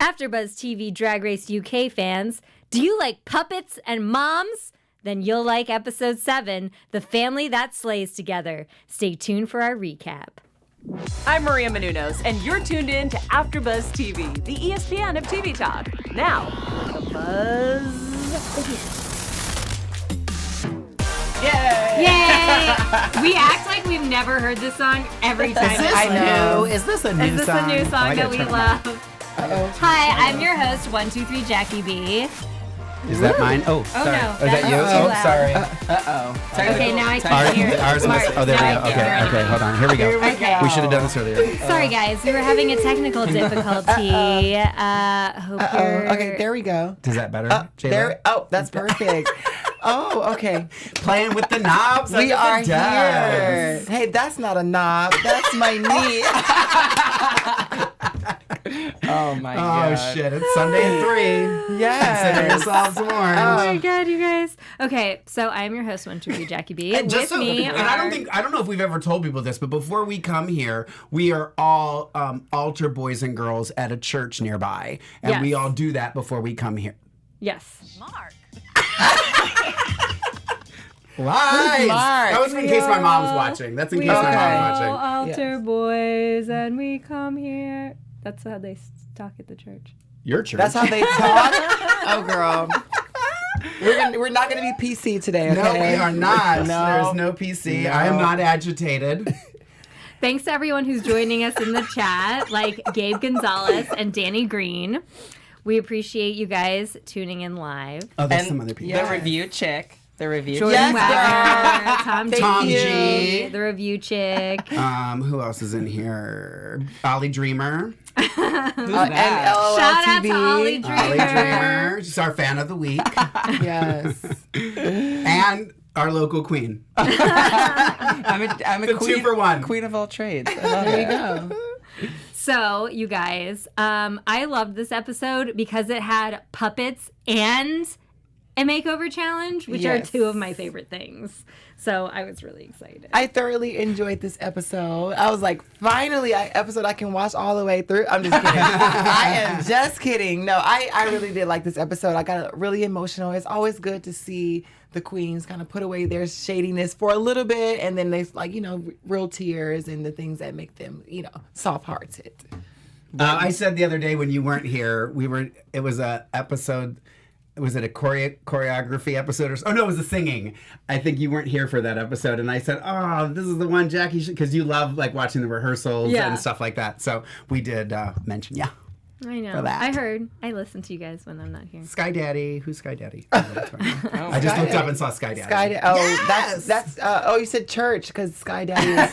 AfterBuzz TV Drag Race UK fans, do you like puppets and moms? Then you'll like episode 7, The Family That Slays Together. Stay tuned for our recap. I'm Maria Menounos, and you're tuned in to AfterBuzz TV, the ESPN of TV talk. Now, the buzz. Yay! Yay! We act like we've never heard this song every time. I know. Is this a new song? Is this a new song that we love? Uh-oh. Hi, I'm your host, 123 Jackie B. Is that mine? Oh, sorry. no. Is that you? Oh, Sorry. Okay, now I can hear it. Ours must. Oh, there we go. Okay, hold on. Here we go. Okay. We should have done this earlier. Sorry, guys. We were having a technical difficulty. Hope you're... Okay, there we go. Is that better, Jayla? There. Oh, that's perfect. Oh, okay. Playing with the knobs. We are here. Hey, that's not a knob. That's my knee. Oh my god. Oh shit! It's Sunday at 3. Consider yourselves warned. Oh my god, you guys. Okay, so I'm your host, 123 Jackie B. And With me and I don't know if we've ever told people this, but before we come here, we are all altar boys and girls at a church nearby, and we all do that before we come here. Yes. Mark. Lies. That was in case my mom's watching. That's in case my mom's watching. Altar boys, and we come here. That's how they talk at the church. Your church. That's how they talk. Oh, girl. We're not gonna be PC today. Okay? No, we are not. No. There's no PC. No. I am not agitated. Thanks to everyone who's joining us in the chat, like Gabe Gonzalez and Danny Green. We appreciate you guys tuning in live. Oh, there's some other people. The review chick. The review Jordan chick. Wagner, Tom G, G. the review chick. Who else is in here? Ollie Dreamer. Who's that? And LOL Shout out TV. to Ollie Dreamer. Ollie Dreamer. She's our fan of the week. Yes. And our local queen. I'm a The queen, 2 for 1. queen of all trades. There you go. So, you guys, I loved this episode because it had puppets and a makeover challenge, which are Yes. 2 of my favorite things. So I was really excited. I thoroughly enjoyed this episode. I was like, finally, an episode I can watch all the way through. I'm just kidding. I am just kidding. No, I really did like this episode. I got really emotional. It's always good to see the queens kind of put away their shadiness for a little bit, and then they, like, real tears and the things that make them, soft-hearted. I said the other day when you weren't here, it was a episode. Was it a choreography episode or? Oh no, it was a singing. I think you weren't here for that episode, and I said, "Oh, this is the one, Jackie," because you love like watching the rehearsals and stuff like that. So we did mention, I know. for that. I heard. I listen to you guys when I'm not here. Sky Daddy. Who's Sky Daddy? I just looked up and saw Sky Daddy. That's you said church because Sky Daddy is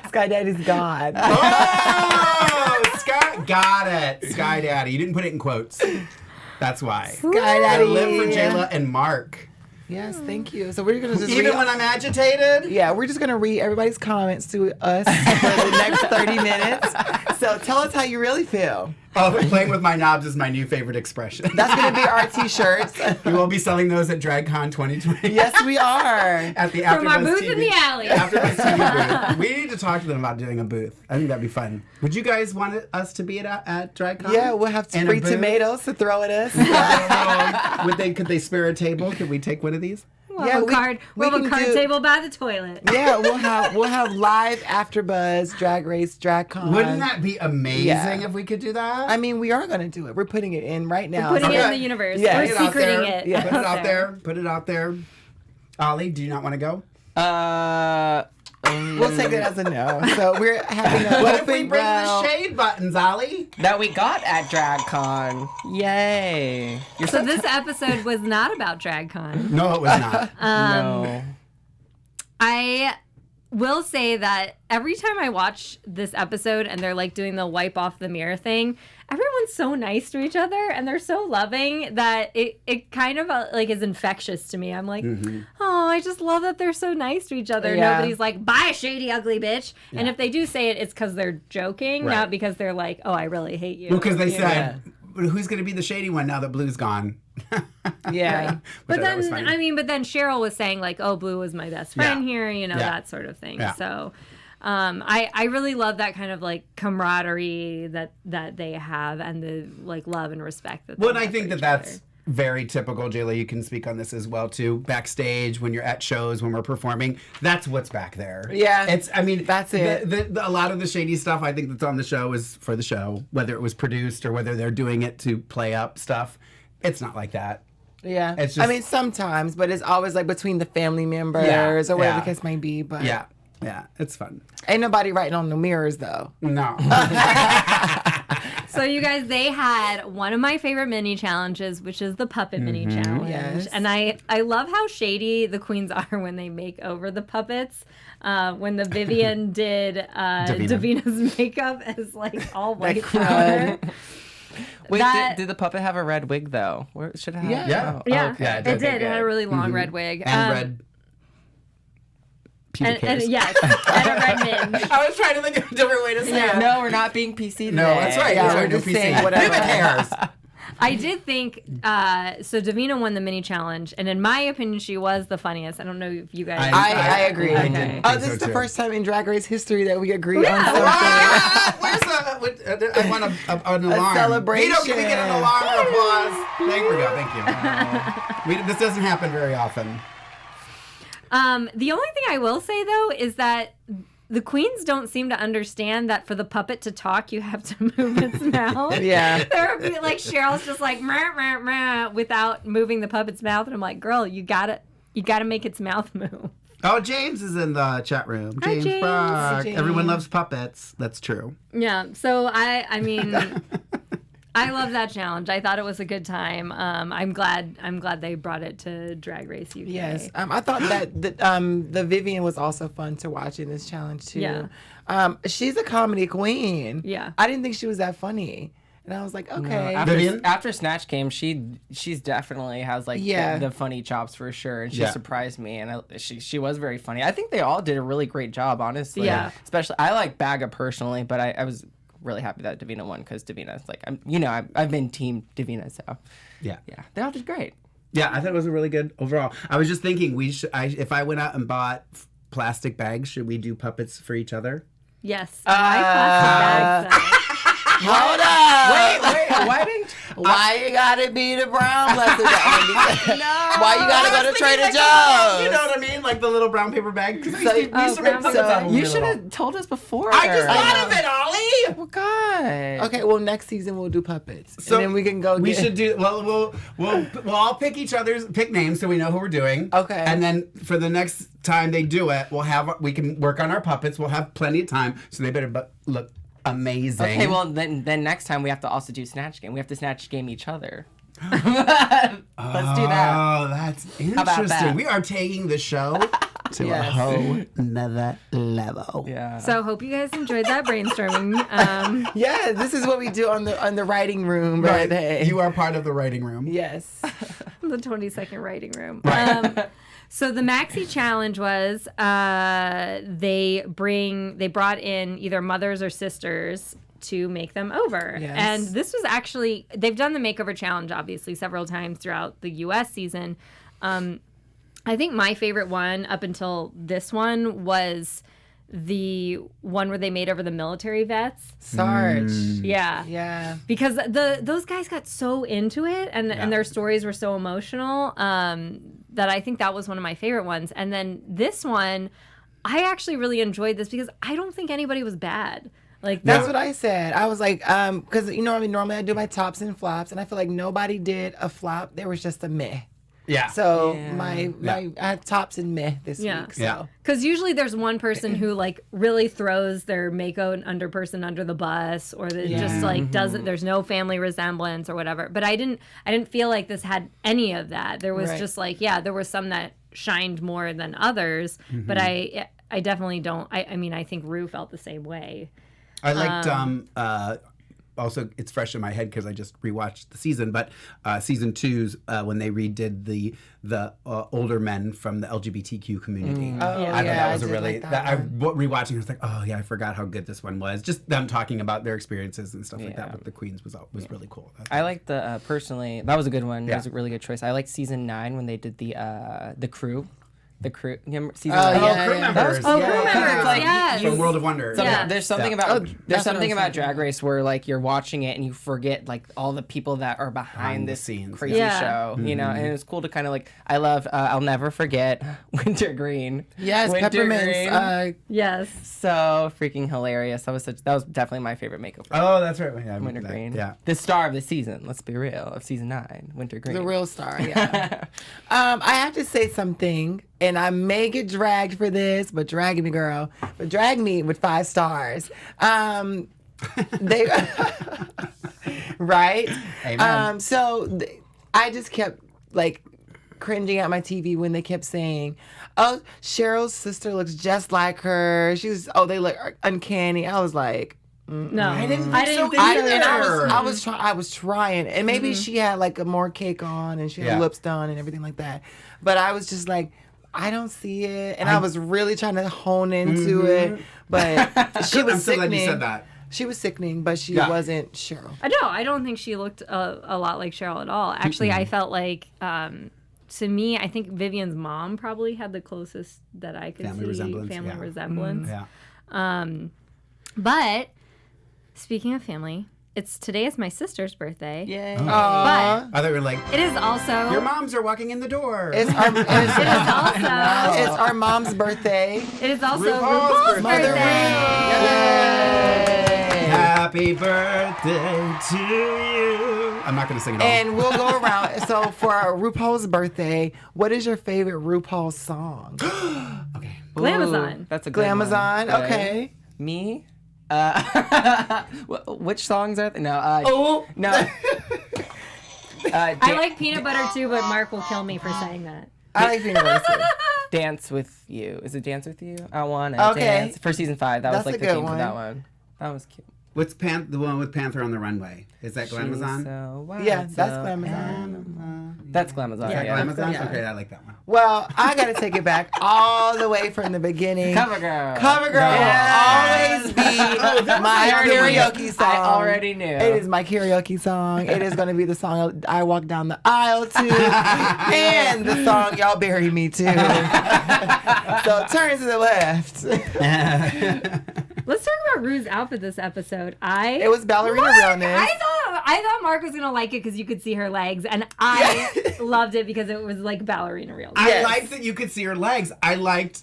Sky Daddy's God. Oh, Sky, got it. Sky Daddy. You didn't put it in quotes. That's why. Sky Daddy. I live for Jayla and Mark. Yes, thank you. So we're gonna just Even when I'm agitated. Yeah, we're just gonna read everybody's comments to us for the next 30 minutes. So tell us how you really feel. Oh, playing with my knobs is my new favorite expression. That's gonna be our t-shirts. We will be selling those at DragCon 2020. Yes, we are. At the From our AfterBuzz booth TV. in the alley. AfterBuzz TV booth. We need to talk to them about doing a booth. I think that'd be fun. Would you guys want us to be at DragCon? Yeah, we'll have In a free booth? tomatoes to throw at us. Could they spare a table? Could we take one of these? We'll have a card can do- table by the toilet. Yeah, we'll have live AfterBuzz Drag Race DragCon. Wouldn't that be amazing if we could do that? I mean, we are gonna do it. We're putting it in right now. Putting it Okay. in the universe. Yeah. We're Put it out secreting there. it. Yeah. Put it out there. Put it out there. Ollie, do you not want to go? We'll take it as a no. So we're having a What if we open bring the round. shade buttons, Ollie? That we got at DragCon. Yay. You're So this episode was not about DragCon. No, it was not. No. I will say that every time I watch this episode and they're like doing the wipe off the mirror thing, everyone's so nice to each other and they're so loving that it kind of like is infectious to me. I'm like, oh, I just love that they're so nice to each other. Yeah. Nobody's like, bye, shady, ugly bitch. Yeah. And if they do say it, it's because they're joking, not because they're like, oh, I really hate you. Well, because they You said, who's going to be the shady one now that Blue's gone? Yeah. But was then, funny. but then Cheryl was saying like, oh, Blue was my best friend here, that sort of thing. Yeah. So I really love that kind of like camaraderie that they have and the like love and respect that. Well, they and I have think for that each that's other. very typical. Jayla, you can speak on this as well too. Backstage, when you're at shows, when we're performing, that's what's back there. Yeah. I mean, That's it. A lot of the shady stuff I think that's on the show is for the show, whether it was produced or whether they're doing it to play up stuff. It's not like that. Yeah. It's just- I mean, sometimes, but it's always like between the family members Yeah, or whatever yeah. the case may be. But Yeah, it's fun. ain't nobody writing on the mirrors though. No. So you guys, they had one of my favorite mini challenges, which is the puppet mini challenge. Yes. And I love how shady the queens are when they make over the puppets. When the Vivian did Davina's makeup as like all white powder. Wait, That- did the puppet have a red wig though? Where should it have? Yeah. Yeah. Oh, Yeah, okay. Yeah, it did. okay, It had a good. really long red wig. And red pubic and hairs. yes, and a red minge. I was trying to think of a different way to say Yeah. it. No, we're not being PC today. No, that's right. Yeah, That's we're right. No just PC. saying whatever. Pubic hairs. I did think so. Davina won the mini challenge, and in my opinion, she was the funniest. I don't know if you guys. I agree. I Okay. think Oh, this so is the too. first time in Drag Race history that we agree on something. Where's I want an alarm. celebration. Vito, can we get an alarm or applause? There we go. Thank you. This doesn't happen very often. The only thing I will say though is that the queens don't seem to understand that for the puppet to talk, you have to move its mouth. Yeah. There would be like Cheryl's just like meh, meh, meh, without moving the puppet's mouth, and I'm like, girl, you gotta make its mouth move. Oh, James is in the chat room. Hi, James James. Brock. Hi, James. Everyone loves puppets. That's true. Yeah. So I mean, I love that challenge. I thought it was a good time. I'm glad they brought it to Drag Race UK. Yes, I thought that the Vivian was also fun to watch in this challenge too. Yeah. She's a comedy queen. Yeah. I didn't think she was that funny, and I was like, okay. Vivian? After Snatch Game, she's definitely has like Yeah. the funny chops for sure, and she Yeah. surprised me, and she was very funny. I think they all did a really great job, honestly. Yeah. Especially I like Baga personally, but I was really happy that Davina won because Davina's like I've been team Davina, so Yeah. yeah, they all did great. Yeah, I thought it was a really good overall. I was just thinking if I went out and bought plastic bags, should we do puppets for each other? Yes. I plastic bags. though. Hold up. Wait, why didn't? Why you gotta be the brown plastic bag? Why you gotta go to Trader You Joe's? know what I mean? Like the little brown paper bag. 'Cause we So- used to- we used to make brown puppets paper out bag. of You them. should have told us before. I just I thought know. of it, Ollie. Oh God. Okay, well next season we'll do puppets, So and then we can go. We get- should do. Well, we'll all pick each other's pick names so we know who we're doing. Okay. And then for the next time they do it, we can work on our puppets. We'll have plenty of time, so they better look amazing. Okay, well then next time we have to also do Snatch Game. We have to Snatch Game each other. Let's do that. Oh, that's about interesting. that? We are taking the show to a Yes. whole nother level. Yeah. So hope you guys enjoyed that brainstorming. Yeah, this is what we do on the writing room, right? Hey. You are part of the writing room. Yes. The 20-second writing room. Right. So the maxi challenge was they brought in either mothers or sisters to make them over. Yes. And this was actually, they've done the makeover challenge obviously several times throughout the US season. I think my favorite one up until this one was the one where they made over the military vets. Sarge. Yeah. Yeah. Because those guys got so into it and their stories were so emotional that I think that was one of my favorite ones. And then this one, I actually really enjoyed this because I don't think anybody was bad. Like That's what I said. I was like, because normally I do my tops and flops, and I feel like nobody did a flop. There was just a meh. Yeah. So Yeah. I had tops and meh this Yeah. week. So Yeah. Because usually there's one person who like really throws their under person under the bus, or that just like doesn't. There's no family resemblance or whatever. But I didn't feel like this had any of that. There was Right. just like there were some that shined more than others. But I definitely don't. I mean I think Rue felt the same way. I liked also it's fresh in my head because I just rewatched the season, but season 2's when they redid the older men from the LGBTQ community. Oh, I thought that was a did really like that one. rewatching. I was like, oh yeah, I forgot how good this one was. Just them talking about their experiences and stuff like that with the queens was really cool. I liked personally. That was a good one. Yeah. That was a really good choice. I liked season 9 when they did the crew. the crew season. Oh, one. yeah, crew yeah. members. Oh, Yeah. crew members. It's like, Yes. From World of Wonder. Yeah. There's something Oh, about that's there's what something I was about thinking. Drag Race where like you're watching it and you forget like all the people that are behind the this scenes. crazy Yeah. show, you know. And it's cool to kind of like I love. I'll never forget Wintergreen. Yes, Wintergreen. peppermints. Yes. So freaking hilarious. That was definitely my favorite makeover. Oh, that's right. Yeah, Wintergreen. Yeah. The star of the season. Let's be real. Of season 9, Wintergreen. The real star, yeah. I have to say something, and I may get dragged for this, but drag me, girl. But drag me with 5 stars. They right. Amen. I just kept like cringing at my TV when they kept saying, "Oh, Cheryl's sister looks just like her." They look uncanny. I was like. No, I didn't I think didn't so think I, so and either. I was trying, and maybe she had like a more cake on, and she had Yeah. lips done and everything like that. But I was just like, I don't see it, and I was really trying to hone into it. But she was I'm so glad sickening. you said that. She was sickening, but she Yeah. wasn't Cheryl. I don't think she looked a lot like Cheryl at all. Actually, I felt like, to me, I think Vivian's mom probably had the closest that I could Family see resemblance, family yeah. resemblance. Yeah. But speaking of family, today is my sister's birthday. Yay. But I thought you were like, it is also your moms are walking in the door. It's our it is also it's our mom's birthday. it is also RuPaul's RuPaul's Mother birthday. Yay! Happy birthday to you. I'm not going to sing it all. And we'll go around. So for our RuPaul's birthday, what is your favorite RuPaul song? Okay. Glamazon. Ooh, that's a good Glamazon. one. Okay. Me? Which songs are there? No. No. I like peanut butter too, but Mark will kill me for saying that. I like University. Dance with You. Is it Dance with You? I wanna Okay. dance. For season 5, that was That's like a the good theme for one. that one. That was cute. What's the one with Panther on the runway? Is that She's Glamazon? so wild, Yeah, that's so Glamazon. That's Glamazon. Yeah, Yeah. Glamazon? yeah. Okay, I like that one. Well, I gotta take it back all the way from the beginning. Cover Girl. Cover Girl Yes. will always be my karaoke song. I already knew. It is my karaoke song. It is going to be the song I walk down the aisle to, and the song y'all bury me to. So turn to the left. Let's talk about Rue's outfit this episode. It was ballerina realness. I thought Mark was gonna like it because you could see her legs, and I loved it because it was like ballerina realness. I Yes. liked that you could see her legs. I liked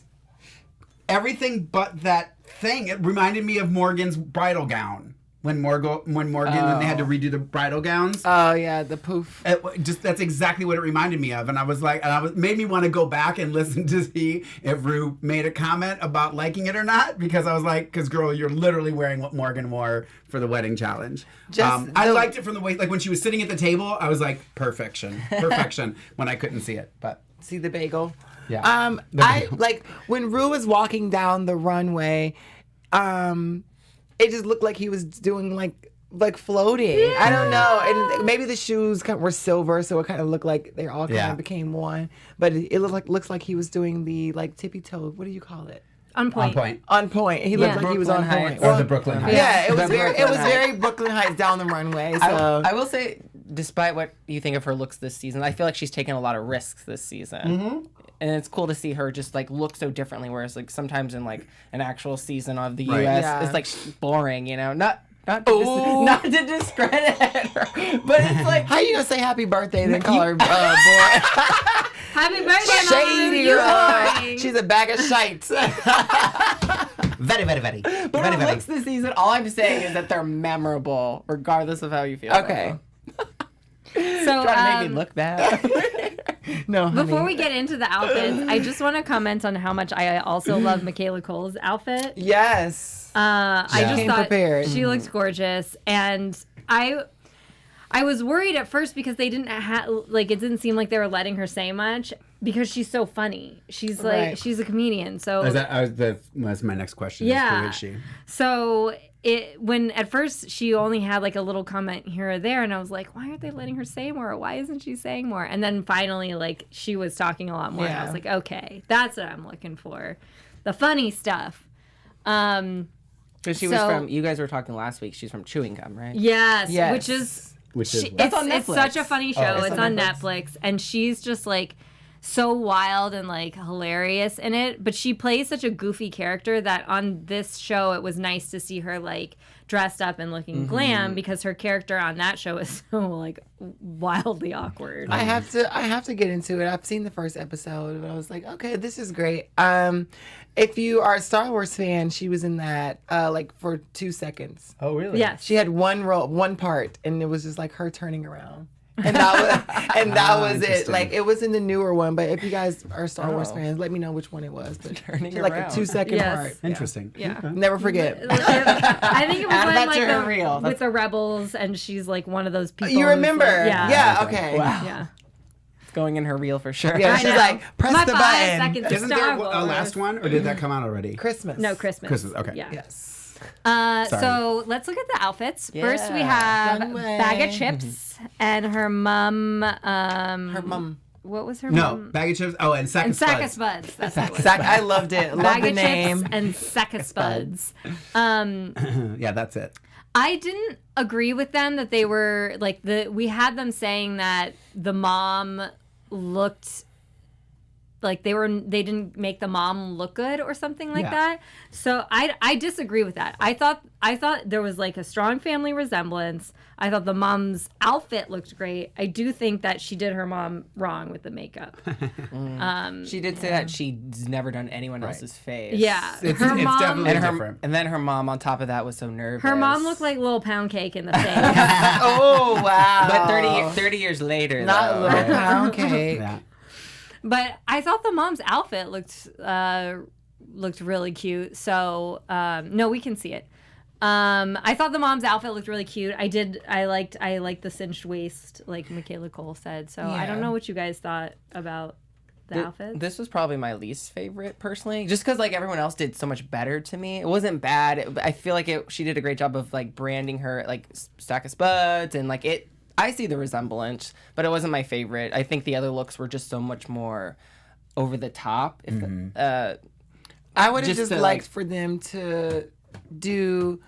everything but that thing. It reminded me of Morgan's bridal gown. When Morgan and they had to redo the bridal gowns. Oh yeah, the poof. That's exactly what it reminded me of, and I was like, made me want to go back and listen to see if Rue made a comment about liking it or not, because I was like, because girl, you're literally wearing what Morgan wore for the wedding challenge. I liked it from the way, like when she was sitting at the table, I was like, perfection when I couldn't see it, but See the bagel. yeah. I like when Rue was walking down the runway. It just looked like he was doing like floating. Yeah. I don't know, and maybe the shoes were silver, so it kind of looked like they all kind of became one. But it looks like he was doing the like tippy toe. What do you call it? On point. On point. On point. He looked like he was on Brooklyn point. Heights. Or the Brooklyn Heights. Yeah, it was The very Brooklyn Heights. Brooklyn Heights down the runway. So I will say, despite what you think of her looks this season, I feel like she's taken a lot of risks this season. Mm-hmm. And it's cool to see her just like look so differently, whereas like sometimes in like an actual season of the Right. US, Yeah. it's like boring, you know? Not to discredit her, but it's like how you gonna say happy birthday then call her boy? Happy birthday, Mama Rue. Shady You're girl. boring. She's a bag of shites. Very, very, very. But very, her very. looks this season, all I'm saying is that they're memorable, regardless of how you feel. Okay. So Trying to make me look bad. No, honey. before we get into the outfits, I just want to comment on how much I also love Michaela Cole's outfit. Yes. I just Came thought prepared. she looked gorgeous, and I was worried at first because they didn't it didn't seem like they were letting her say much because she's so funny. She's like Right. she's a comedian, so That's my next question. Yeah. Who is she? So when at first she only had like a little comment here or there, and I was like, why aren't they letting her say more? Why isn't she saying more? And then finally, like, she was talking a lot more. And I Yeah. was like, okay, that's what I'm looking for, the funny stuff. Because she was So- from, you guys were talking last week, she's from Chewing Gum, right? Yes, Yes. which is Which is it's on it's Netflix. such a funny show. it's It's on on Netflix, and she's just like so wild and like hilarious in it, but she plays such a goofy character that on this show it was nice to see her like dressed up and looking glam, because her character on that show is so like wildly awkward. I have to get into it. I've seen the first episode, but I was like, okay, this is great. If you are a Star Wars fan, she was in that like for 2 seconds. Oh, really? Yes. She had one part, and it was just like her turning around. And that was it. Interesting. Like, it was in the newer one, but if you guys are Star Wars fans, let me know which one it was. But Turning like around. a 2-second Yes. part. Interesting. Yeah. Okay. Never forget. I think it was Add when that like to her reel. with the rebels, and she's like one of those people. You who's, remember? like, Yeah. Okay. Wow. Yeah. It's going in her reel for sure. Yeah, I she's know. like, press My the 5 button. seconds of Isn't there Star a Wars. last one, or did that come out already? Christmas. No, Christmas. Christmas. Okay. Yeah. Yes. Sorry. So let's look at the outfits. First, we Yeah. have Runway. Bag of Chips and her mum. Her mom. What was her No, mum? bag of chips. Oh, and sack And of Sack of spuds. Spuds. That's what it was. Zach, I loved it. Love Bag the of name. Chips and Sack of Spuds. Yeah, that's it. I didn't agree with them that they were like we had them saying that the mom looked like they didn't make the mom look good or something like Yeah. that. So I disagree with that. I thought there was like a strong family resemblance. I thought the mom's outfit looked great. I do think that she did her mom wrong with the makeup. She did say that she's never done anyone else's face. Yeah. It's her mom definitely And different. then her mom on top of that was so nervous. her mom looked like little pound cake in the face. Oh, wow. But 30 years later, Not though, little right? pound cake. Yeah. But I thought the mom's outfit looked really cute. So no, we can see it. I thought the mom's outfit looked really cute. I liked the cinched waist, like Michaela Cole said. So I don't Yeah. know what you guys thought about the outfit. This was probably my least favorite, personally, just because like everyone else did so much better to me. It wasn't bad. I feel like she did a great job of like branding her like Sack of Spuds and like it. I see the resemblance, but it wasn't my favorite. I think the other looks were just so much more over the top. If, I would have Just just to, liked like- for them to do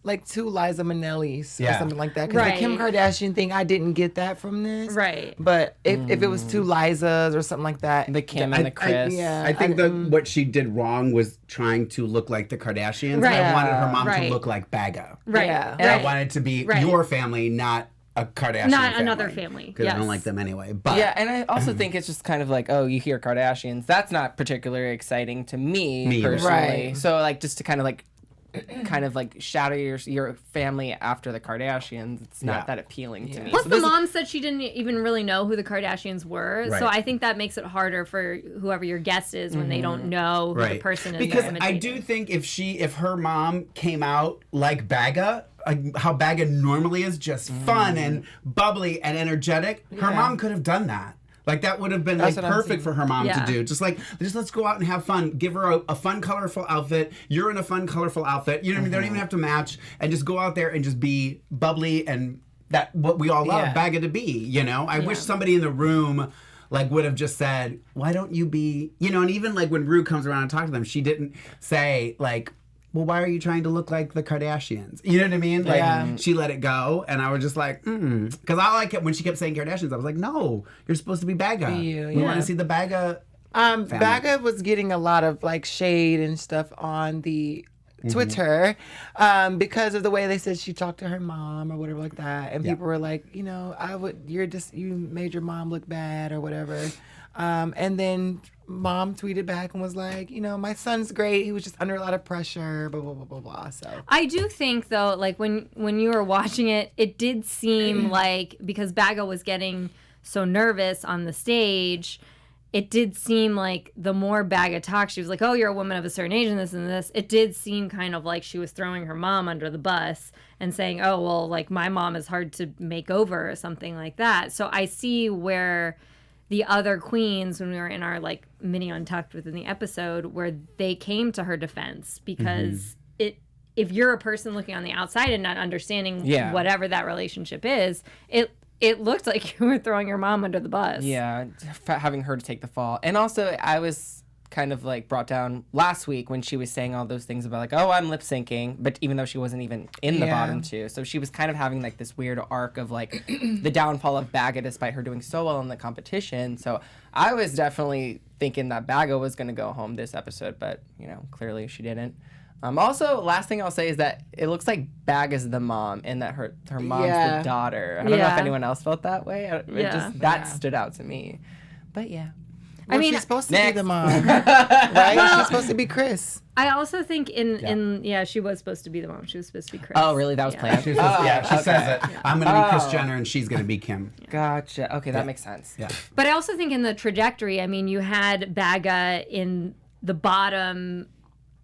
like 2 Liza Minnellis or Yeah. something like that. Because Right. the Kim Kardashian thing, I didn't get that from this. Right. But if it was 2 Lizas or something like that. the Kim and the Chris. yeah. I think what she did wrong was trying to look like the Kardashians. Right. I wanted her mom Right. to look like Baga. Right. Yeah. And I Right. wanted it to be Right. your family, not a Kardashian Not another family. Because I don't Yes. like them anyway. But Yeah, and I also think it's just kind of like, oh, you hear Kardashians. That's not particularly exciting to me Me either. personally. Right. So like just to kind of like shadow your family after the Kardashians, it's not Yeah. that appealing to me. Plus, So the this- mom said she didn't even really know who the Kardashians were. So Right. I think that makes it harder for whoever your guest is when they don't know who the right. person is. Because they're I do imitating. think if her mom came out like Baga, how Baga normally is, just fun and bubbly and energetic, her mom could have done that. Like that would have been That's like what I'm perfect saying. for her mom Yeah. to do. Just let's go out and have fun. Give her a fun, colorful outfit. You're in a fun, colorful outfit. You know what I mean? They don't even have to match, and just go out there and just be bubbly and that what we all love Yeah. Baga to be. You know, I wish somebody in the room like would have just said, "Why don't you be?" You know, and even like when Rue comes around and talks to them, she didn't say like, well, why are you trying to look like the Kardashians? You know what I mean? Like, Yeah. she let it go, and I was just like, because I like it when she kept saying Kardashians. I was like, no, you're supposed to be Baga. Be you, We want yeah. to see the Baga. Baga was getting a lot of like shade and stuff on the Twitter because of the way they said she talked to her mom or whatever like that, and people were like, you know, you made your mom look bad or whatever, and then mom tweeted back and was like, you know, my son's great, he was just under a lot of pressure, blah blah blah blah blah. So I do think though, like when you were watching it, it did seem like because Baga was getting so nervous on the stage, it did seem like the more Baga talked, she was like, oh, you're a woman of a certain age and this and this. It did seem kind of like she was throwing her mom under the bus and saying, oh, well, like my mom is hard to make over or something like that. So I see where the other queens, when we were in our like mini Untucked within the episode, where they came to her defense because if you're a person looking on the outside and not understanding whatever that relationship is, it looked like you were throwing your mom under the bus. Yeah, having her to take the fall. And also, I was kind of like brought down last week when she was saying all those things about like, oh, I'm lip syncing, but even though she wasn't even in the bottom two. So she was kind of having like this weird arc of like the downfall of Baga despite her doing so well in the competition. So I was definitely thinking that Baga was going to go home this episode, but you know, clearly she didn't. Also, last thing I'll say is that it looks like Baga's the mom and that her mom's the daughter. I don't know if anyone else felt that way. That stood out to me. But yeah. Well, I mean, she's supposed to be the mom, right? Well, she's supposed to be Chris. I also think she was supposed to be the mom. She was supposed to be Chris. Oh, really? That was planned? She says it. I'm going to be Kris Jenner and she's going to be Kim. Gotcha. Okay, that makes sense. Yeah. But I also think in the trajectory, I mean, you had Baga in the bottom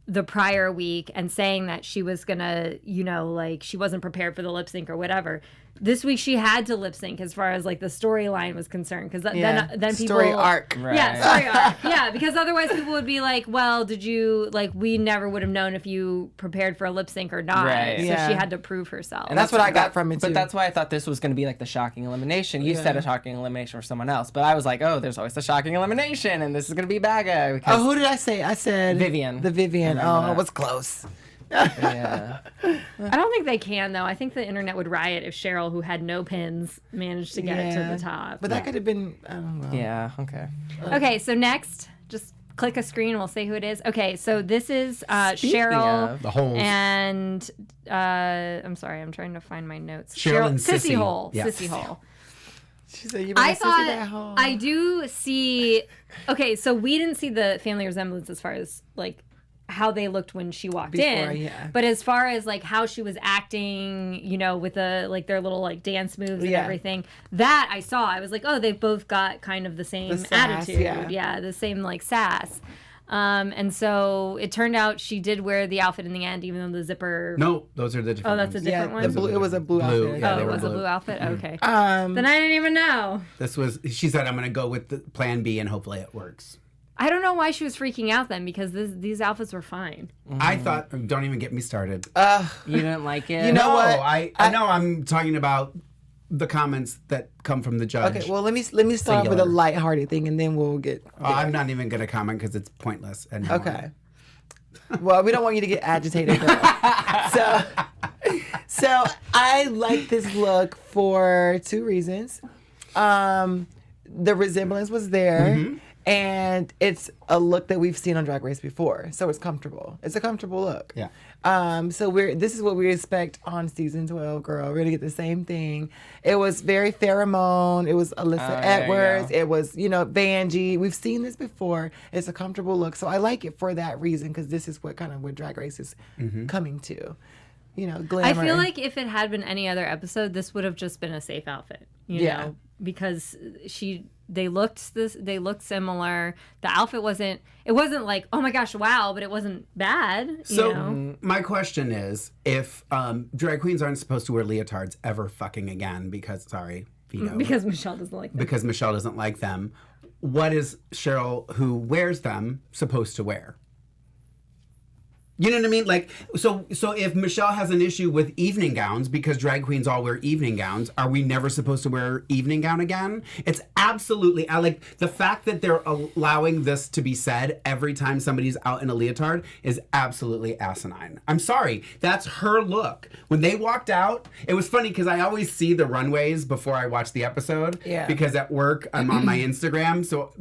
the prior week and saying that she was gonna, you know, like she wasn't prepared for the lip sync or whatever. This week she had to lip sync as far as like the storyline was concerned, because then people story arc, right. yeah, story arc, yeah, because otherwise people would be like, well, did you like we never would have known if you prepared for a lip sync or not, right. So she had to prove herself. And that's what I got from it too. But that's why I thought this was going to be like the shocking elimination. You said a shocking elimination for someone else, but I was like, oh, there's always the shocking elimination, and this is going to be Baga. Oh, who did I say? I said Vivian. The Vivian. Oh, it was close. Yeah. I don't think they can though. I think the internet would riot if Cheryl, who had no pins, managed to get it to the top. But that could have been, I don't know. Yeah, okay. Okay, so next, just click a screen and we'll say who it is. Okay, so this is Cheryl the holes. and I'm sorry, I'm trying to find my notes. Cheryl and Sissy Sissy. Hole. Yes. Sissy Hole. She said, I thought I do see. Okay, so we didn't see the family resemblance as far as like how they looked when she walked in. But as far as like how she was acting, you know, with the like their little like dance moves and everything, that I saw. I was like, oh, they've both got kind of the same attitude. Yeah, the same like sass. And so it turned out she did wear the outfit in the end, even though the zipper. No, those are the different. Oh, that's a different one. It was a blue outfit. Yeah, it was a blue outfit. Okay. Then I didn't even know. This was. She said, "I'm going to go with the plan B, and hopefully it works." I don't know why she was freaking out then, because these outfits were fine. I thought. Don't even get me started. You didn't like it? You know what? I know. I'm talking about the comments that come from the judge. Okay, well let me start with a lighthearted thing, and then we'll get. I'm not even going to comment because it's pointless. Anymore. Okay. Well, we don't want you to get agitated. So I like this look for two reasons. The resemblance was there. Mm-hmm. And it's a look that we've seen on Drag Race before, so it's comfortable. It's a comfortable look. Yeah. So this is what we expect on season 12, girl. We're gonna get the same thing. It was very pheromone. It was Alyssa Edwards. It was, Vanjie. We've seen this before. It's a comfortable look, so I like it for that reason, because this is what Drag Race is coming to. Glamour. I feel like if it had been any other episode, this would have just been a safe outfit. You know, because they looked similar. The outfit wasn't like, oh my gosh, wow, but it wasn't bad. So my question is, if drag queens aren't supposed to wear leotards ever fucking again, because because Michelle doesn't like them. Because Michelle doesn't like them, what is Cheryl, who wears them, supposed to wear? You know what I mean? Like, so if Michelle has an issue with evening gowns because drag queens all wear evening gowns, are we never supposed to wear evening gown again? It's absolutely, I like the fact that they're allowing this to be said every time somebody's out in a leotard is absolutely asinine. I'm sorry. That's her look. When they walked out, it was funny because I always see the runways before I watch the episode. Yeah. Because at work, I'm on my Instagram, so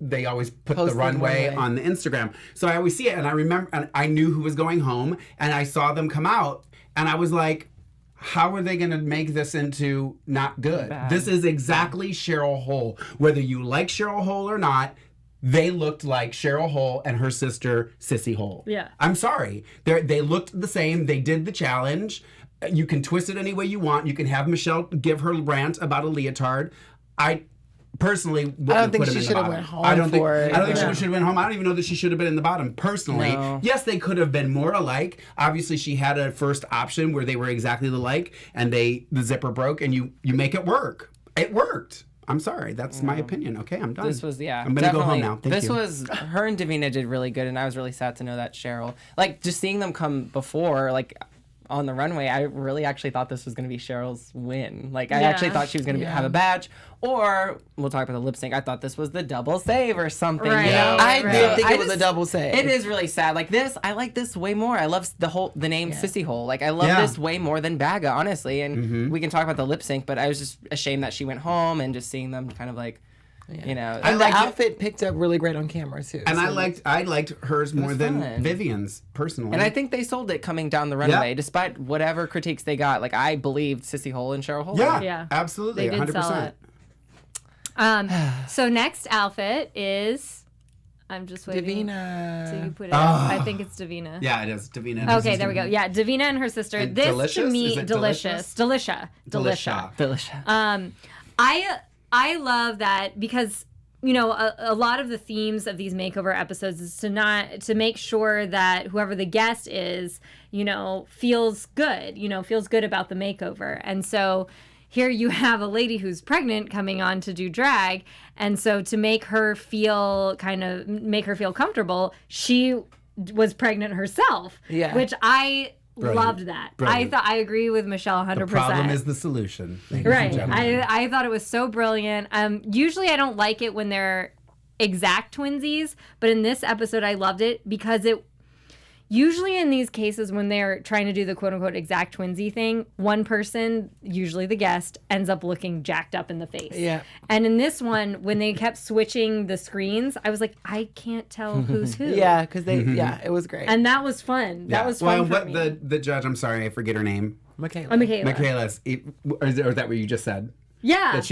they always put the runway on the Instagram. So I always see it, and I remember, and I knew who was going home, and I saw them come out, and I was like, how are they going to make this into not good? Bad. This is exactly Cheryl Hole. Whether you like Cheryl Hole or not, they looked like Cheryl Hole and her sister Sissy Hole. Yeah. I'm sorry. They looked the same. They did the challenge. You can twist it any way you want. You can have Michelle give her rant about a leotard. I personally don't think she should have went home. I don't think she should have went home. I don't even know that she should have been in the bottom. Personally, yes, they could have been more alike. Obviously, she had a first option where they were exactly alike, and the zipper broke, and you make it work. It worked. I'm sorry. That's my opinion. Okay, I'm done. This was, I'm going to go home now. Thank you. Was, her and Davina did really good, and I was really sad to know that Cheryl, like, just seeing them come before, like, on the runway, I really actually thought this was going to be Cheryl's win. Like, I Yeah. actually thought she was going to have a badge, or we'll talk about the lip sync. I thought this was the double save or something. Right. You know? I Right. did think I it was a just- double save. It is really sad. Like this, I like this way more. I love the name Sissy Hole. Like I love Yeah. this way more than Baga, honestly. And we can talk about the lip sync, but I was just ashamed that she went home and just seeing them kind of like, you know. And the liked it. outfit picked up really great on camera too. And so- I liked hers more than fun. Vivian's personally. And I think they sold it coming down the runway, despite whatever critiques they got. Like I believed Sissy Hole and Cheryl Hole. yeah, Yeah. absolutely, They did 100%. sell it. So next outfit is, I'm just waiting. Davina. So you put it up. I think it's Davina. Yeah, it is Davina. and her Okay, there we go. sister. Yeah, Davina and her sister. And This Delicious? to me, Is it delicious. Delicia. Delicious. I love that because you know a lot of the themes of these makeover episodes is to make sure that whoever the guest is, you know, feels good about the makeover. And so here you have a lady who's pregnant coming on to do drag, and so to make her feel comfortable, she was pregnant herself. Yeah. Which I Brilliant. loved that. Brilliant. I agree with Michelle 100%. The problem is the solution. ladies and Right. gentlemen. I thought it was so brilliant. Usually I don't like it when they're exact twinsies, but in this episode I loved it because it usually in these cases when they're trying to do the quote unquote exact twinsy thing, one person, usually the guest, ends up looking jacked up in the face. Yeah. And in this one, when they kept switching the screens, I was like, I can't tell who's who. Yeah, because they. Yeah, it was great. And that was fun. That was well, fun for what me. the judge? I'm sorry, I forget her name. Michaela. Oh, Michaela. Michaela's. Or is that what you just said? Yeah. That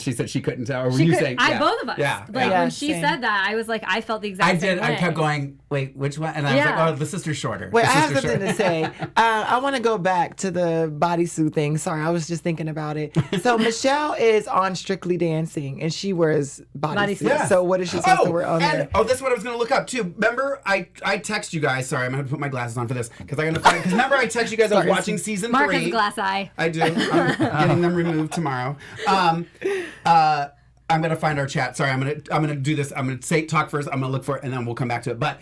she said she couldn't tell. Or were She you could- saying? both of us. Yeah. Like Yeah, when she same. said that, I was like, I felt the exact I same did. way. I kept going. Wait, which one? And I was Yeah. like, oh, the sister's shorter. Wait, The I have sister's something to shorter. say. I want to go back to the bodysuit thing. Sorry, I was just thinking about it. So Michelle is on Strictly Dancing, and she wears bodysuits. Bodysuits. So what is she supposed to wear on and, there? oh, that's what I was going to look up too. Remember, I text you guys. Sorry, I'm going to put my glasses on for this because I'm going to find. Because remember, I text you guys. I was Sorry. watching season Mark 3. has a glass eye. I do. I'm getting them removed tomorrow. I'm gonna find our chat. Sorry, I'm gonna do this. I'm gonna talk first. I'm gonna look for it, and then we'll come back to it. But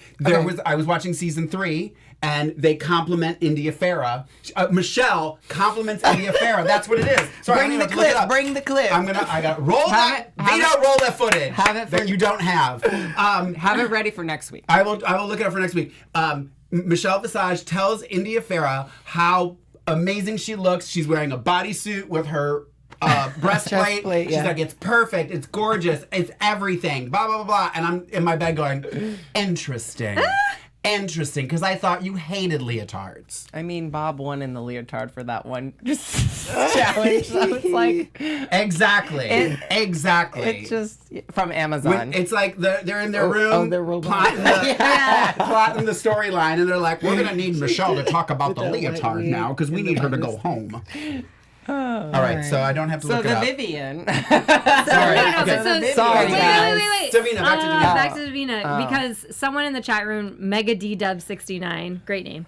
I was watching season 3, and they compliment India Farah. Michelle compliments India Farah. That's what it is. Sorry, I Bring don't the have to look it clip. up. Bring the clip. I got roll that. Have Vito, roll that footage. have it for- that you don't have. Have it ready for next week. I will look it up for next week. Michelle Visage tells India Farah how amazing she looks. She's wearing a bodysuit with her breastplate. Chestplate, She's yeah. like, it's perfect, it's gorgeous, it's everything, blah, blah, blah, blah. And I'm in my bed going, interesting. Interesting, because I thought you hated leotards. I mean, Bob won in the leotard for that one challenge. So it's like, Exactly. Exactly. it's just from Amazon. It's like they're in their room they're robots. plotting plotting the storyline, and they're like, we're going to need Michelle to talk about the that white leotard wig now because we and need the her to go bodice. home. All right, so I don't have to so look it the up. Vivian. Sorry. No, Okay. so, Sorry, wait, guys. wait. Davina, back to Davina. Back to Davina, because someone in the chat room, Mega D Dub 69, great name,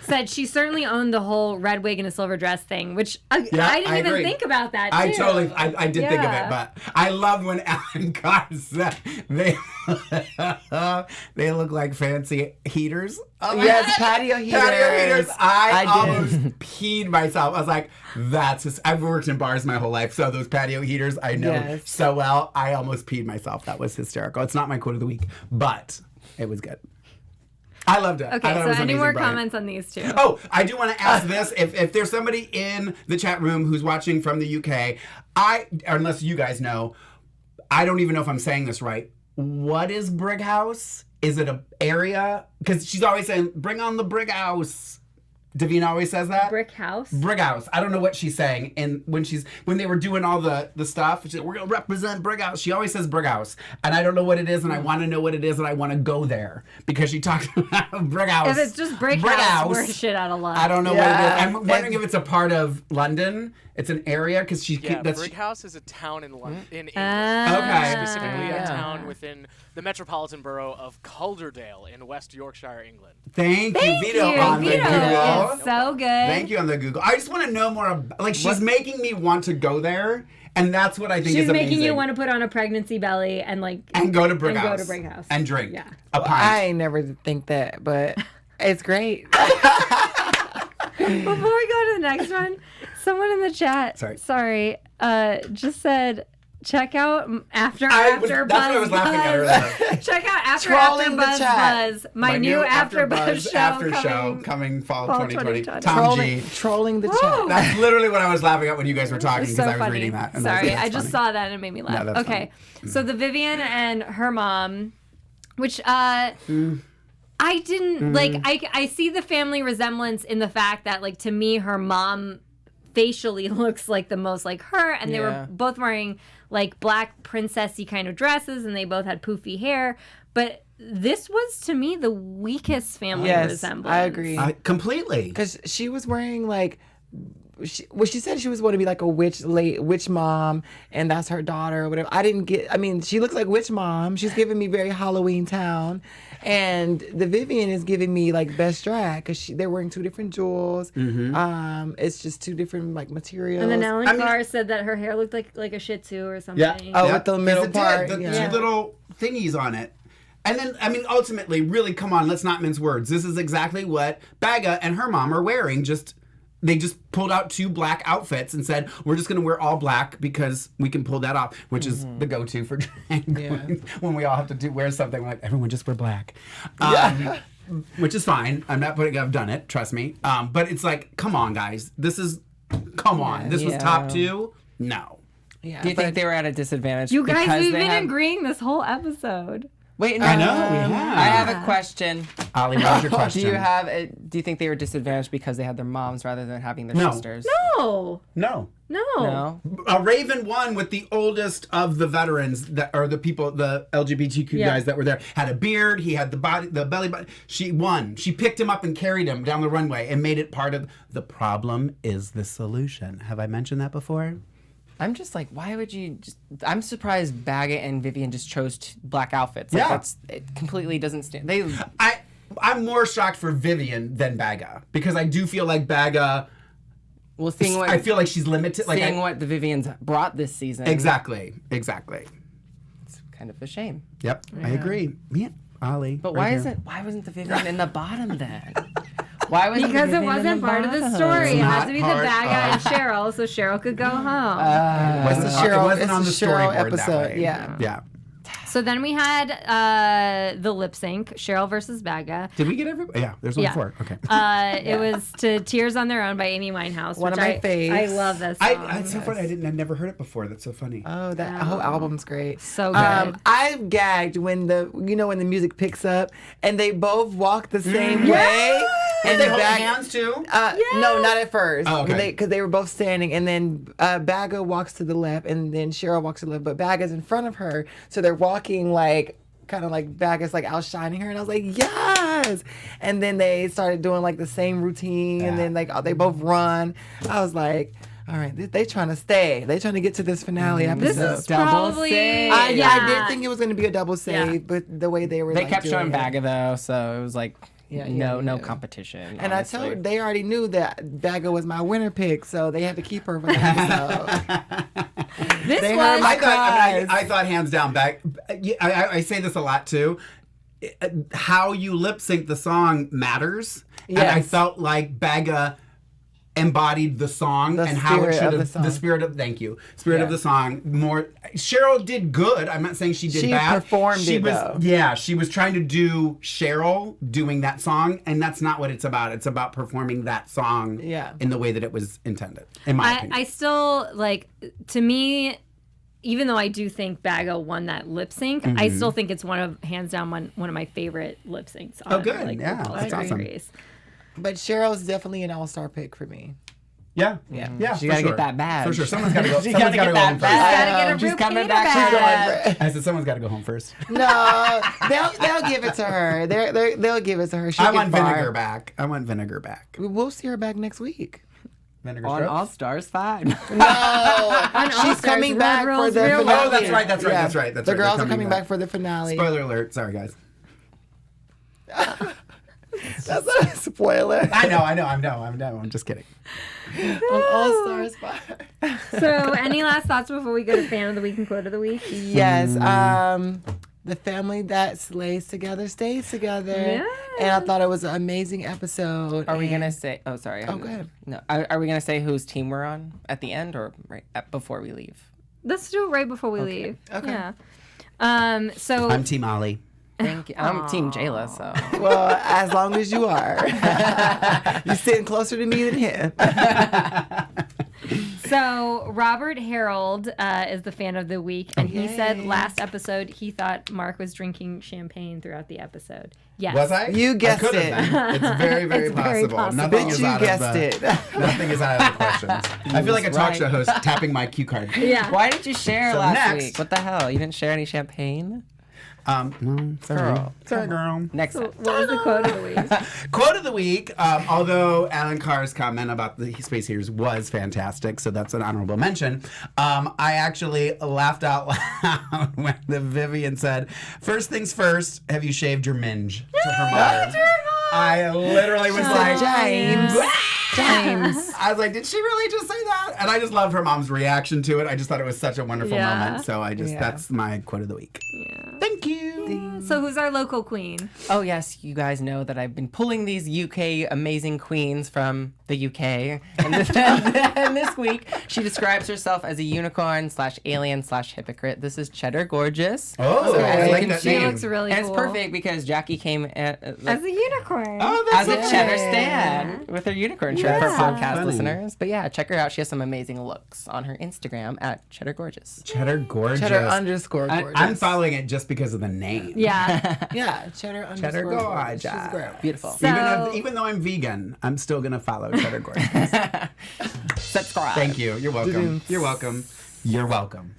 said she certainly owned the whole red wig and a silver dress thing, which I didn't even agree. think about that. I too. totally, I did think of it, Yeah. but I loved when Alan Carr said they look like fancy heaters. Oh my Yes, God. patio heaters. Patio heaters. I did. almost peed myself. I was like, that's just, I've worked in bars my whole life, so those patio heaters I know Yes. so well. I almost peed myself. That was hysterical. It's not my quote of the week, but it was good. I loved it. I Okay, thought it so was any amazing, more Brian. comments on these two? Oh, I do want to ask this. If there's somebody in the chat room who's watching from the UK, unless you guys know, I don't even know if I'm saying this right. What is Brig House? Is it an area? Because she's always saying, bring on the Brig House. Davina always says that. Brick house. Brig House. I don't know what she's saying. And when they were doing all the stuff, she's like, we're gonna represent Brig House. She always says Brig House, and I don't know what it is, and I want to know what it is, and I want to go there because she talks about Brig House. If it's just brick Brig house, we're shit out of luck. I don't know Yeah. what it is. I'm wondering if it's a part of London. It's an area because she. Yeah, That's Brig House is a town in London, in England. Ah. Okay. Specifically a Yeah. town within the metropolitan borough of Calderdale in West Yorkshire, England. Thank you, Thank Vito, you. on the Vito Google. is so good. Thank you on the Google. I just want to know more. Like she's making me want to go there, and that's what I think She's is amazing. making you want to put on a pregnancy belly and go to Brig and House. go to Brig House. And drink Yeah. a pint. I ain't never think that, but it's great. Before we go to the next one, someone in the chat, sorry, just said, check out AfterBuzz. That's what I was laughing at earlier. Check out Trolling the AfterBuzz chat. Buzz, my new AfterBuzz show coming fall fall 2020. 2020. Tom G. Trolling the chat. That's literally what I was laughing at when you guys were talking because So I was funny. reading that. And Sorry, that's I just funny. saw that and it made me laugh. No, that's Okay, funny. so the Vivian and her mom, which I didn't like. I see the family resemblance in the fact that, like, to me, her mom facially looks like the most like her, and they were both wearing like black princessy kind of dresses, and they both had poofy hair. But this was, to me, the weakest family resemblance. I agree. Completely. Because she was wearing like, she said she was going to be like a witch mom, and that's her daughter or whatever. I didn't get. I mean, she looks like witch mom. She's giving me very Halloween Town, and the Vivian is giving me like best drag because they're wearing two different jewels. It's just two different like materials. And then Ellen Carr said that her hair looked like a Shih Tzu or something. Yeah. Oh, with the middle Yes, it did. part. The yeah. two little thingies on it. And then, I mean, ultimately, really, come on, let's not mince words. This is exactly what Bagga and her mom are wearing. They just pulled out two black outfits and said, we're just going to wear all black because we can pull that off, which is the go-to for drag queens. When we all have to wear something, we're like, everyone just wear black. Which is fine. I'm not putting, I've done it, trust me. But it's like, come on, guys. This was top two? No. Yeah, Do you think they were at a disadvantage? You guys, because we've they been had... agreeing this whole episode. Wait, no. I know, we have. I have a question. Ollie, what's your question? Do you think they were disadvantaged because they had their moms rather than having their sisters? No. No. No. Raven won with the oldest of the veterans that are the people, the LGBTQ guys that were there. Had a beard. He had the belly button. She won. She picked him up and carried him down the runway and made it part of the problem is the solution. Have I mentioned that before? I'm just like, why would you just... I'm surprised Bagga and Vivian just chose black outfits. Like, it completely doesn't stand... I'm more shocked for Vivian than Bagga because I do feel like Bagga... Well, I feel like she's limited. Seeing what the Vivians brought this season. Exactly. It's kind of a shame. Yep, I agree. Yeah, Ollie. But why wasn't the Vivian in the bottom then? Why was Because it wasn't part of the story. It had to be the Bagga and Cheryl, so Cheryl could go home. It's the Cheryl, it wasn't on the Cheryl storyboard episode. that way. Yeah. So then we had the lip sync, Cheryl versus Bagga. Did we get everybody? Yeah, there's only 4. Okay. It was to Tears on Their Own by Amy Winehouse. One of which my faves. I love this song. It's so funny. I'd never heard it before. That's so funny. Oh, that whole album's great. So good. I gagged when the music picks up and they both walk the same way. And they hold hands too? No, not at first. Oh, okay. Because they were both standing, and then Bagga walks to the left, and then Cheryl walks to the left, but Bagga's in front of her, so they're walking like kind of like Bagga's like outshining her, and I was like, yes. And then they started doing like the same routine, and then like they both run. I was like, all right, they trying to stay. They trying to get to this finale episode. This is Double probably... save. I did think it was going to be a double save, but the way they were, They like, kept doing showing it. Bagga though, so it was like no yeah. competition. And honestly. I told they already knew that Bagga was my winner pick, so they had to keep her for the episode. This They was... heard my I thought hands down I say this a lot too. How you lip sync the song matters. Yes. And I felt like Bagga embodied the song The and how it spirit should of the have song. the spirit of of the song more. Cheryl did good. I'm not saying she did She bad. performed she it, was though. Yeah, she was trying to do Cheryl doing that song, and that's not what it's about. It's about performing that song in the way that it was intended, in my opinion. I still, like, to me, even though I do think Bagga won that lip sync, I still think it's hands down one of my favorite lip syncs. Oh, good. Like, Yeah, RuPaul's that's Drag awesome. Race. But Cheryl's definitely an all-star pick for me. Yeah. She for gotta sure. get that badge. For sure. Someone's got to go. She Someone's got to gotta get go that home badge. first. Gotta get a She's coming Rupaul back. badge. I said someone's got to go home first. No, they'll give it to her. They'll give it to her. She'll I want get far. Vinegar back. I want Vinegar back. We'll see her back next week. Vinegar On Strokes? All Stars 5. No, she's All-Stars, coming Red back for Rose, the Real finale. Oh, that's right. That's Yeah. right. The girls are coming back for the finale. Spoiler alert. Sorry, guys. That's not a spoiler. I know. I'm just kidding. On All Stars 5. So, any last thoughts before we go to fan of the week and quote of the week? Yes. the family that slays together stays together. Yes. And I thought it was an amazing episode. Are we and- gonna say? Oh, sorry. Oh, go ahead. No. Are we gonna say whose team we're on at the end or before we leave? Let's do it right before we leave. Okay. Yeah. So I'm Team Ollie. Thank you. I'm Team Jayla, so. Well, as long as you are. You're sitting closer to me than him. So Robert Harold is the fan of the week, and he said last episode he thought Mark was drinking champagne throughout the episode. Yes. Was I? You guessed I could've it. been. It's very, very It's very possible. possible. Nothing Bitch, is you out guessed of the, it. Nothing is out of the questions. I feel like a talk right. show host tapping my cue card. Yeah. Why didn't you share So last next- week? What the hell? You didn't share any champagne? Sorry. Girl. Sorry, girl. Next time. What was the quote of the week? Quote of the week, although Alan Carr's comment about the Space Heaters was fantastic, so that's an honorable mention, I actually laughed out loud when the Vivian said, "First things first, have you shaved your minge?" to her mother. I literally was like, James. James. I was like, did she really just say that? And I just loved her mom's reaction to it. I just thought it was such a wonderful Yeah. moment. So that's my quote of the week. Thank you. So who's our local queen? Oh, yes, you guys know that I've been pulling these UK amazing queens from the UK. And this week, she describes herself as a unicorn/alien/hypocrite. This is Cheddar Gorgeous. Oh, I you like can that She name. looks really And cool. it's perfect because Jackie came As a unicorn. Oh, that's as a okay. Cheddar stan with her unicorn shirt for Yeah. podcast Funny. listeners. But yeah, check her out. She has some amazing looks on her Instagram at Cheddar Gorgeous. Cheddar Gorgeous. Cheddar underscore gorgeous. I'm following it just because of the name. Yeah. Yeah, cheddar underscore Cheddar gorgeous. Gorgeous. She's a girl. Beautiful. So- Even though I'm vegan, I'm still gonna follow Cheddar Gorgeous. Subscribe. Thank you. You're welcome. You're welcome. You're welcome.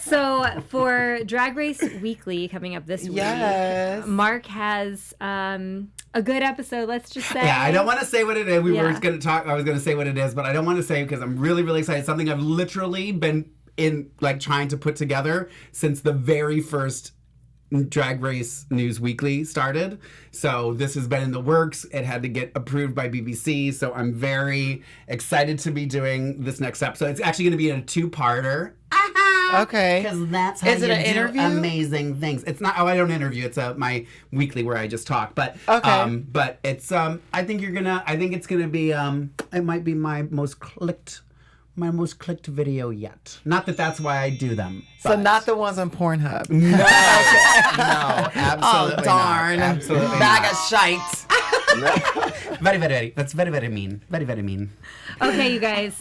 So for Drag Race Weekly coming up this week, Yes. Mark has a good episode. Let's just say. Yeah, I don't want to say what it is. We were Yeah. going to talk. I was going to say what it is, but I don't want to say because I'm really, really excited. Something I've literally been trying to put together since the very first Drag Race News Weekly started. So this has been in the works. It had to get approved by BBC. So I'm very excited to be doing this next episode. It's actually going to be a two-parter. Okay. Because that's how Is it you an do interview? amazing things. It's not. Oh, I don't interview. It's my weekly where I just talk. But Okay. but it's I think you're gonna. I think it's gonna be it might be my most clicked video yet. Not that that's why I do them. So but- not the ones on Pornhub. No, absolutely Oh, darn. not. Absolutely Bag not. of shite. Very, very. That's very, very mean. Very, very mean. Okay, you guys.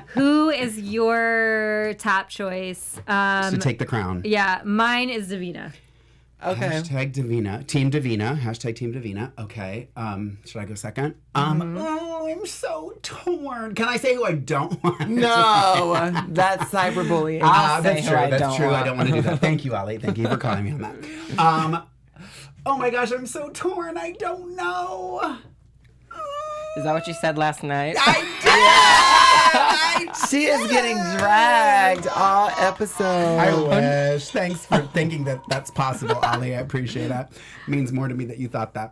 Who is your top choice? To take the crown. Yeah, mine is Davina. Okay. Hashtag Davina. Team Davina. Hashtag Team Davina. Okay. Should I go second? Oh, I'm so torn. Can I say who I don't want? No, that's cyberbullying. That's say true. who I That's don't true. I want. don't want to do that. Thank you, Ollie. Thank you for calling me on that. Oh my gosh, I'm so torn. I don't know. Is that what you said last night? She is getting dragged all episode. I wish. Thanks for thinking that that's possible, Ollie. I appreciate that. It means more to me that you thought that.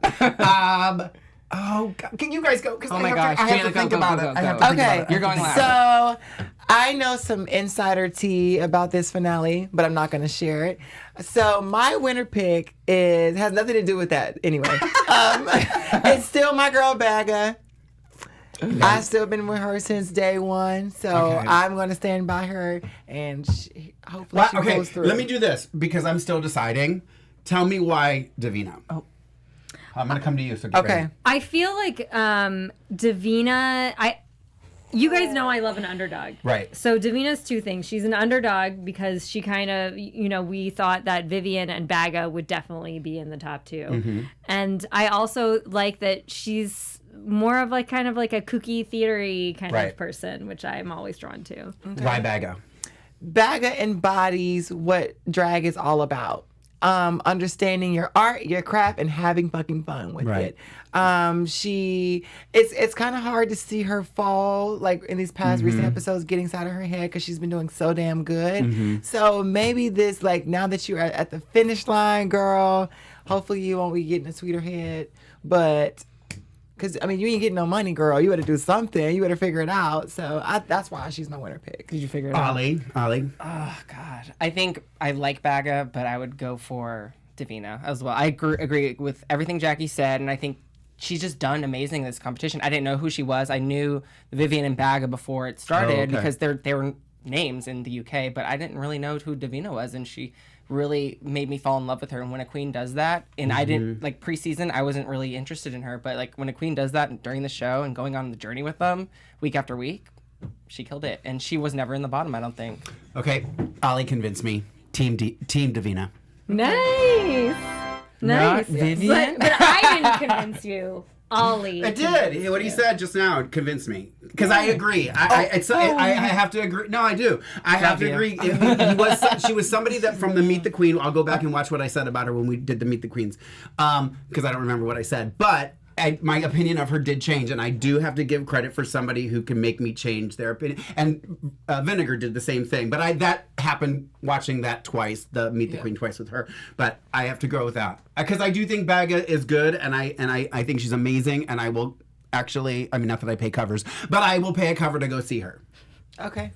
Oh, God. Can you guys go? Because Oh my I gosh. have to Jayla, think go, about go, it. go, I have go. to think Okay, about it. You're going last. So I know some insider tea about this finale, but I'm not going to share it. So my winner pick has nothing to do with that anyway. It's still my girl Bagga. I've still been with her since day one, so Okay. I'm going to stand by her, and hopefully she Okay, goes through. let me do this because I'm still deciding. Tell me why Davina. Oh. I'm going to come to you. So get Okay. ready. I feel like Davina. You guys know I love an underdog. Right. So Davina's two things. She's an underdog because she kind of, we thought that Vivian and Bagga would definitely be in the top two. Mm-hmm. And I also like that she's more of kind of like a kooky theatery kind Right. of person, which I'm always drawn to. Why Bagga? Bagga embodies what drag is all about. Understanding your art, your craft, and having fucking fun with Right. it. It's kind of hard to see her fall like in these past recent episodes, getting out of her head because she's been doing so damn good. So maybe this, now that you're at the finish line, girl, hopefully you won't be getting a sweeter head, but Because, I mean, you ain't getting no money, girl. You better do something. You better figure it out. So that's why she's my winner pick. Did you figure it out? Ollie. Oh, God. I think I like Baga, but I would go for Davina as well. I agree with everything Jackie said, and I think she's just done amazing in this competition. I didn't know who she was. I knew Vivian and Baga before it started because they were names in the UK, but I didn't really know who Davina was, and she really made me fall in love with her. And when a queen does that, and I didn't, like, preseason, I wasn't really interested in her, but, like, when a queen does that during the show and going on the journey with them week after week, she killed it. And she was never in the bottom, I don't think. Okay, Ollie convinced me. Team Davina. Nice. Not Vivian? But I didn't convince you. Ollie. I did. What he said just now convinced me. Because I agree. I have to agree. No, I do. I have to agree. She was somebody that from the Meet the Queen. I'll go back and watch what I said about her when we did the Meet the Queens. Because I don't remember what I said. But my opinion of her did change, and I do have to give credit for somebody who can make me change their opinion. And Vinegar did the same thing, but that happened watching that twice, the Meet the Queen twice with her. But I have to go with that because I do think Baga is good, and I think she's amazing, and I will actually, I mean, not that I pay covers, but I will pay a cover to go see her. Okay.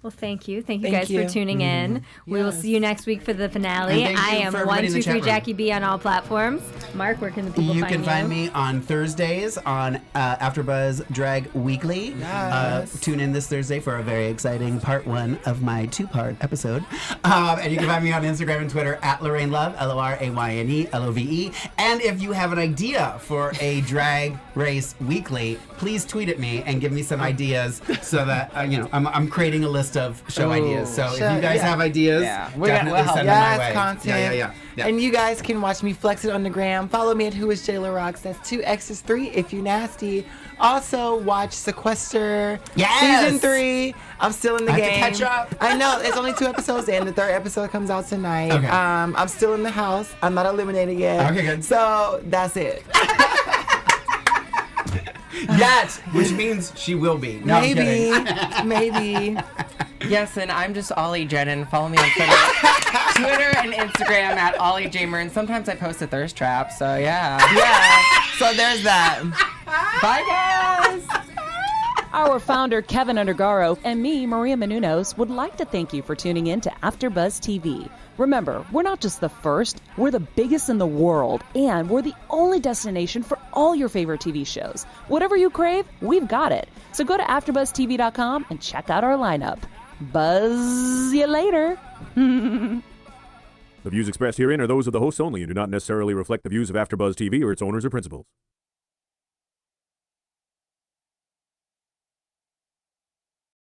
Well, thank you. Thank you guys for tuning in. We will see you next week for the finale. I am 123 Jackie B on all platforms. Mark, where can the people find you? You can find me on Thursdays on AfterBuzz Drag Weekly. Yes. Tune in this Thursday for a very exciting part 1 of my 2-part episode. And you can find me on Instagram and Twitter at Lorayne Love, Lorayne Love. And if you have an idea for a Drag Race Weekly, please tweet at me and give me some ideas so that I'm creating a list of show ideas. So if you guys have ideas, definitely send them my way. Content. Yeah. And you guys can watch me flex it on the gram. Follow me at Who is Jayla Roxxx. That's 2 X's 3 if you nasty. Also watch Sequester season 3. I'm still in the game. Have to catch up. I know it's only 2 episodes in. The 3rd episode comes out tonight. Okay. I'm still in the house. I'm not eliminated yet. Okay, good. So that's it. Yes, which means she will be. No, Maybe. I'm kidding. Maybe. Yes, and I'm just Ollie Drennan. Follow me on Twitter and Instagram at Ollie Dreamer. And sometimes I post a thirst trap, so yeah. So there's that. Bye, guys. Our founder, Keven Undergaro, and me, Maria Menounos, would like to thank you for tuning in to AfterBuzz TV. Remember, we're not just the first, we're the biggest in the world, and we're the only destination for all your favorite TV shows. Whatever you crave, we've got it. So go to AfterBuzzTV.com and check out our lineup. Buzz you later. The views expressed herein are those of the hosts only and do not necessarily reflect the views of AfterBuzz TV or its owners or principals.